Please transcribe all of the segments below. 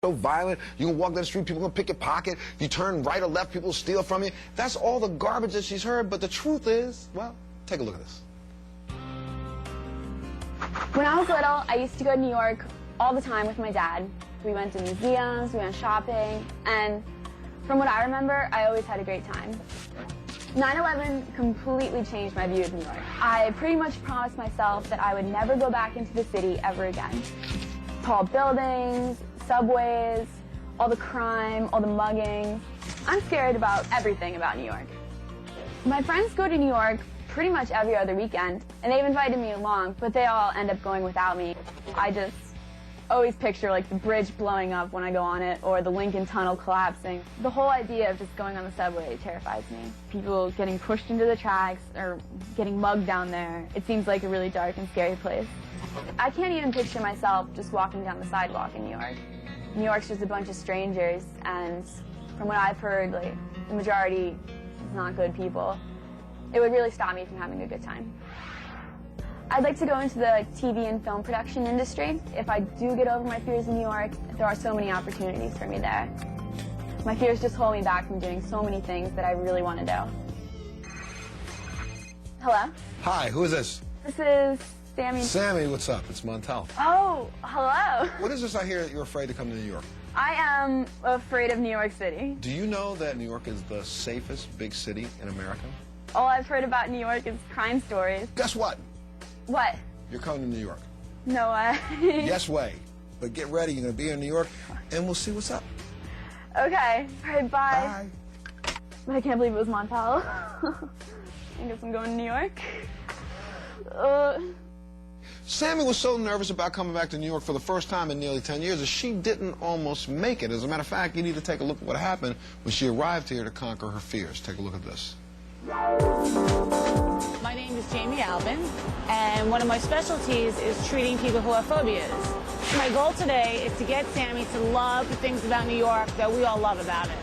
so violent. You can walk down the street, people can pick your pocket. You turn right or left, people steal from you. That's all the garbage that she's heard. But the truth is, well, take a look at this. When I was little, I used to go to New York all the time with my dad. We went to museums, we went shopping, and from what I remember, I always had a great time. 9/11 completely changed my view of New York. I pretty much promised myself that I would never go back into the city ever again. Tall buildings, subways, all the crime, all the mugging. I'm scared about everything about New York. My friends go to New York pretty much every other weekend, and they've invited me along, but they all end up going without me. I just always picture like the bridge blowing up when I go on it, or the Lincoln Tunnel collapsing. The whole idea of just going on the subway terrifies me. People getting pushed into the tracks or getting mugged down there. It seems like a really dark and scary place. I can't even picture myself just walking down the sidewalk in New York. New York's just a bunch of strangers, and from what I've heard, like, the majority is not good people. It would really stop me from having a good time. I'd like to go into the TV and film production industry. If I do get over my fears in New York, there are so many opportunities for me there. My fears just hold me back from doing so many things that I really want to do. Hello? Hi, who is this? This is Sammy. Sammy, what's up? It's Montel. Oh, hello. What is this I hear that you're afraid to come to New York? I am afraid of New York City. Do you know that New York is the safest big city in America? All I've heard about New York is crime stories. Guess what? What? You're coming to New York. No way. Yes way. But get ready, you're going to be in New York, and we'll see what's up. Okay. All right, bye. Bye. I can't believe it was Montel. I guess I'm going to New York. Sammy was so nervous about coming back to New York for the first time in nearly 10 years that she didn't almost make it. As a matter of fact, you need to take a look at what happened when she arrived here to conquer her fears. Take a look at this. My name is Jayme Albin, and one of my specialties is treating people who have phobias. My goal today is to get Sammy to love the things about New York that we all love about it.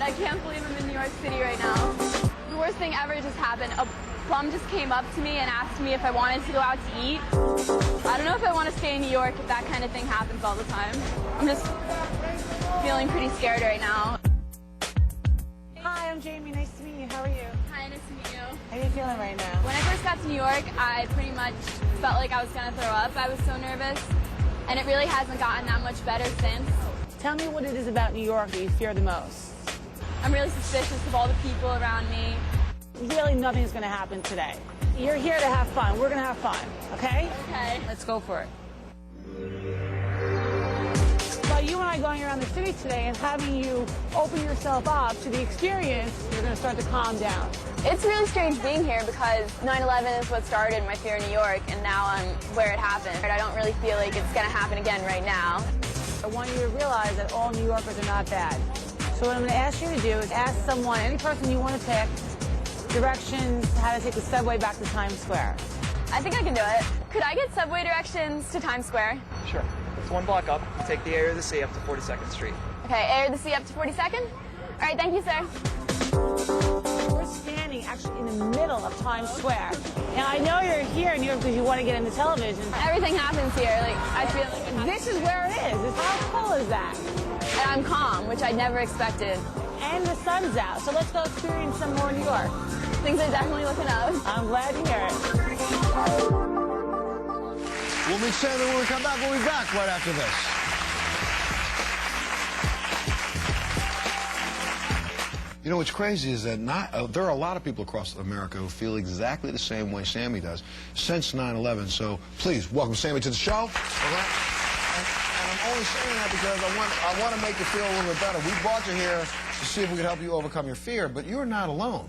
I can't believe I'm in New York City right now. The worst thing ever just happened. A bum just came up to me and asked me if I wanted to go out to eat. I don't know if I want to stay in New York if that kind of thing happens all the time. I'm just feeling pretty scared right now. Hi, I'm Jayme. Nice to meet you. How are you? Hi, nice to meet you. How are you feeling right now? When I first got to New York, I pretty much felt like I was going to throw up. I was so nervous, and it really hasn't gotten that much better since. Tell me what it is about New York that you fear the most. I'm really suspicious of all the people around me. Really, nothing's going to happen today. You're here to have fun. We're going to have fun, okay? Okay. Let's go for it. Well, you and I going around the city today and having you open yourself up to the experience, you're going to start to calm down. It's really strange being here because 9/11 is what started my fear in New York, and now I'm where it happened. I don't really feel like it's going to happen again right now. I want you to realize that all New Yorkers are not bad. So what I'm going to ask you to do is ask someone, any person you want to pick, directions, how to take the subway back to Times Square. I think I can do it. Could I get subway directions to Times Square? Sure. It's one block up. You take the A or the C up to 42nd Street. Okay, A or the C up to 42nd? All right, thank you, sir. We're standing actually in the middle of Times Square. Now, I know you're here in New York because you want to get into television. Everything happens here. Like, I feel like it happens. This is where it is. How cool is that? And I'm calm, which I never expected. And the sun's out, so let's go experience some more New York. Things are definitely looking up. I'm glad to hear it. We'll meet Sammy when we come back. We'll be back right after this. You know what's crazy is that there are a lot of people across America who feel exactly the same way Sammy does since 9/11. So please welcome Sammy to the show. And I'm only saying that because I want to make you feel a little bit better. We brought you here to see if we could help you overcome your fear, but you're not alone.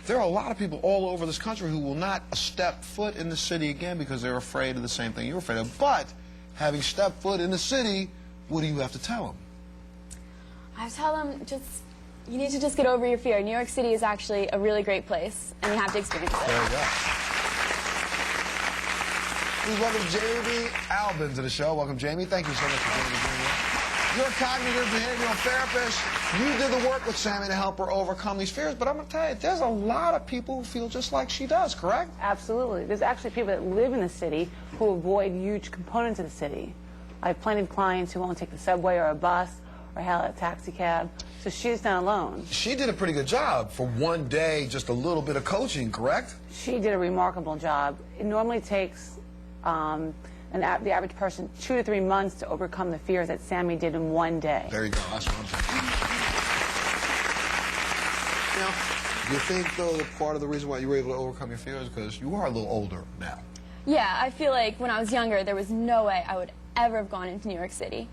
There are a lot of people all over this country who will not step foot in the city again because they're afraid of the same thing you're afraid of. But having stepped foot in the city, what do you have to tell them? I tell them you need to just get over your fear. New York City is actually a really great place, and you have to experience it. There you go. Please welcome Jayme Albin to the show. Welcome, Jayme. Thank you so much for being here. You're a cognitive behavioral therapist. You did the work with Sammy to help her overcome these fears, but I'm going to tell you, there's a lot of people who feel just like she does, correct? Absolutely. There's actually people that live in the city who avoid huge components of the city. I have plenty of clients who won't take the subway or a bus or hail a taxi cab, so she's not alone. She did a pretty good job for one day, just a little bit of coaching, correct? She did a remarkable job. It normally takes the average person 2 to 3 months to overcome the fears that Sammy did in one day. There you go. That's what I'm saying. Now, do you think, though, that part of the reason why you were able to overcome your fears is because you are a little older now? Yeah, I feel like when I was younger, there was no way I would ever have gone into New York City.